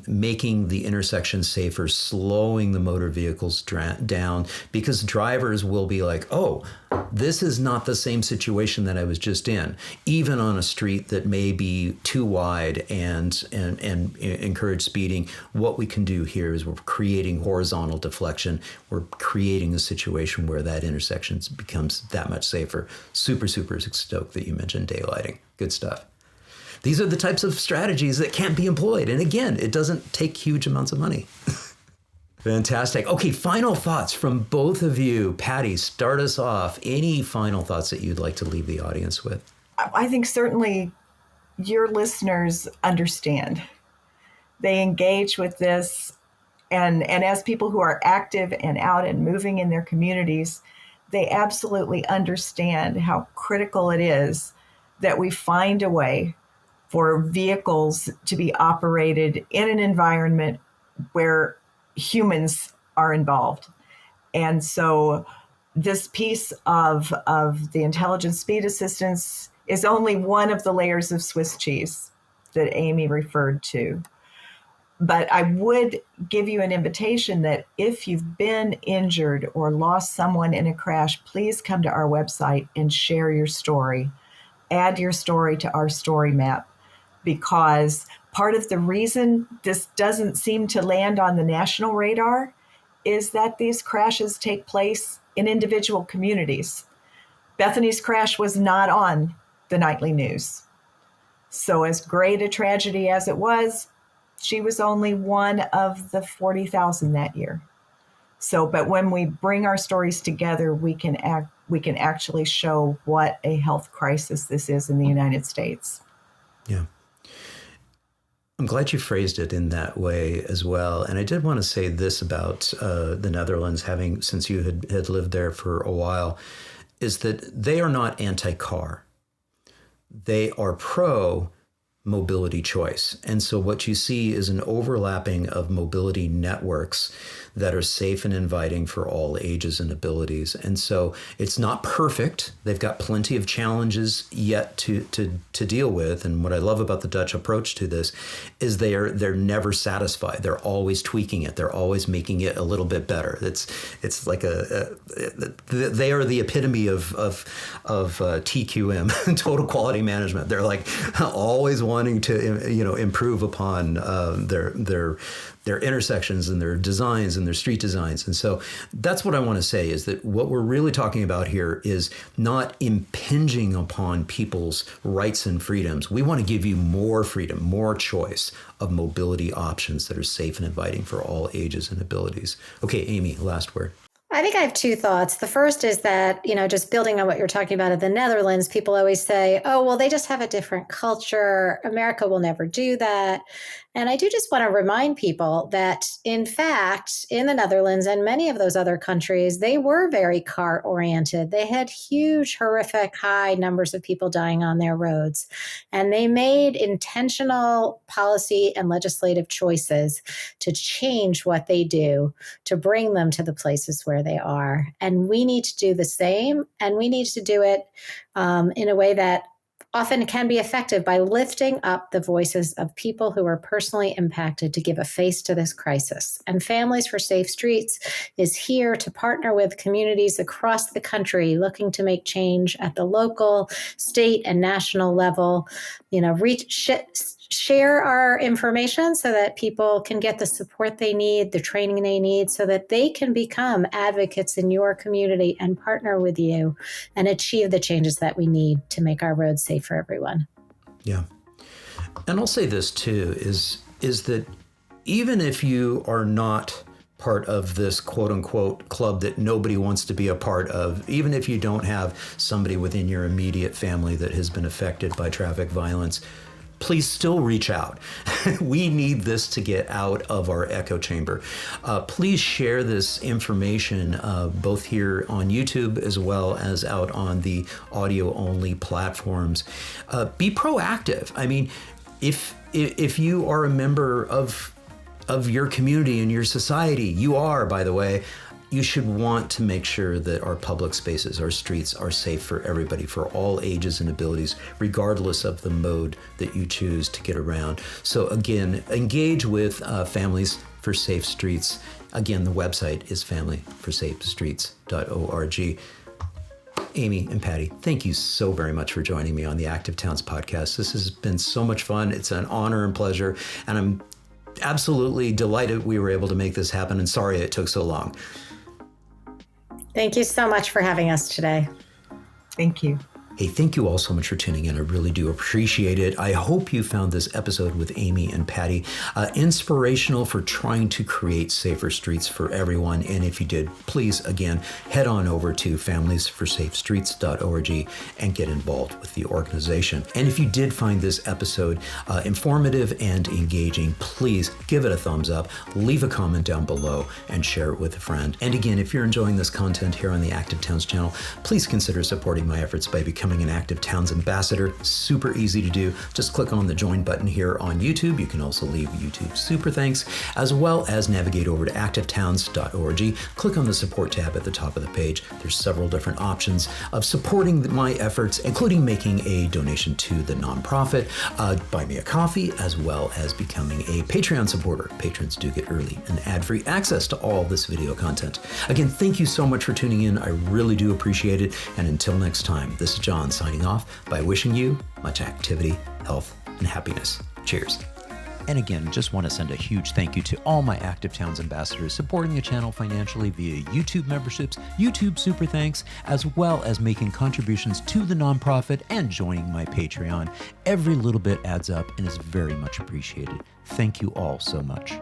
[SPEAKER 3] making the intersection safer, slowing the motor vehicles down, because drivers will be like, oh, this is not the same situation that I was just in, even on a street that may be too wide and encourage speeding. What we can do here is we're creating horizontal deflection. We're creating a situation where that intersection becomes that much safer. Super, super stoked that you mentioned daylighting. Good stuff. these are the types of strategies that can't be employed. And again, it doesn't take huge amounts of money. Fantastic. Okay, final thoughts from both of you. Patty, start us off. Any final thoughts that you'd like to leave the audience with?
[SPEAKER 1] I think certainly your listeners understand. They engage with this. And as people who are active and out and moving in their communities, they absolutely understand how critical it is that we find a way for vehicles to be operated in an environment where humans are involved. And so this piece of the intelligence speed assistance is only one of the layers of Swiss cheese that Amy referred to. But I would give you an invitation that if you've been injured or lost someone in a crash, please come to our website and share your story. Add your story to our story map, because part of the reason this doesn't seem to land on the national radar is that these crashes take place in individual communities. Bethany's crash was not on the nightly news. So as great a tragedy as it was, she was only one of the 40,000 that year. So, but when we bring our stories together, we can actually show what a health crisis this is in the United States.
[SPEAKER 3] Yeah. I'm glad you phrased it in that way as well. And I did want to say this about the Netherlands, since you had lived there for a while, is that they are not anti-car. They are pro mobility choice. And so what you see is an overlapping of mobility networks that are safe and inviting for all ages and abilities. And so it's not perfect. They've got plenty of challenges yet to deal with. And what I love about the Dutch approach to this is they're never satisfied. They're always tweaking it. They're always making it a little bit better. It's like they are the epitome of TQM, total quality management. They're like always wanting to improve upon their intersections and their designs and their street designs. And so that's what I want to say, is that what we're really talking about here is not impinging upon people's rights and freedoms. We want to give you more freedom, more choice of mobility options that are safe and inviting for all ages and abilities. Okay, Amy, last word.
[SPEAKER 2] I think I have two thoughts. The first is that, just building on what you're talking about in the Netherlands, people always say, oh, well, they just have a different culture. America will never do that. And I do just want to remind people that, in fact, in the Netherlands and many of those other countries, they were very car oriented. They had huge, horrific, high numbers of people dying on their roads. And they made intentional policy and legislative choices to change what they do, to bring them to the places where they are. And we need to do the same. And we need to do it in a way that often can be effective by lifting up the voices of people who are personally impacted to give a face to this crisis. And Families for Safe Streets is here to partner with communities across the country looking to make change at the local, state, and national level. Share our information so that people can get the support they need, the training they need, so that they can become advocates in your community and partner with you and achieve the changes that we need to make our roads safe for everyone.
[SPEAKER 3] Yeah. And I'll say this too, is that even if you are not part of this quote unquote club that nobody wants to be a part of, even if you don't have somebody within your immediate family that has been affected by traffic violence, please still reach out. We need this to get out of our echo chamber. Please share this information both here on YouTube as well as out on the audio-only platforms. Be proactive. I mean, if you are a member of your community and your society, you are, by the way, you should want to make sure that our public spaces, our streets, are safe for everybody, for all ages and abilities, regardless of the mode that you choose to get around. So again, engage with Families for Safe Streets. Again, the website is familyforsafestreets.org. Amy and Patty, thank you so very much for joining me on the Active Towns podcast. This has been so much fun. It's an honor and pleasure, and I'm absolutely delighted we were able to make this happen, and sorry it took so long.
[SPEAKER 2] Thank you so much for having us today.
[SPEAKER 1] Thank you.
[SPEAKER 3] Hey, thank you all so much for tuning in. I really do appreciate it. I hope you found this episode with Amy and Patty inspirational for trying to create safer streets for everyone. And if you did, please, again, head on over to familiesforsafestreets.org and get involved with the organization. And if you did find this episode informative and engaging, please give it a thumbs up, leave a comment down below, and share it with a friend. And again, if you're enjoying this content here on the Active Towns channel, please consider supporting my efforts by becoming an Active Towns ambassador. Super easy to do. Just click on the join button here on YouTube. You can also leave YouTube super thanks, as well as navigate over to activetowns.org. Click on the support tab at the top of the page. There's several different options of supporting my efforts, including making a donation to the nonprofit, buy me a coffee, as well as becoming a Patreon supporter. Patrons do get early and ad-free access to all this video content. Again, thank you so much for tuning in. I really do appreciate it. And until next time, this is John signing off by wishing you much activity, health, and happiness. Cheers. And again, just want to send a huge thank you to all my Active Towns ambassadors supporting the channel financially via YouTube memberships, YouTube super thanks, as well as making contributions to the nonprofit and joining my Patreon. Every little bit adds up and is very much appreciated. Thank you all so much.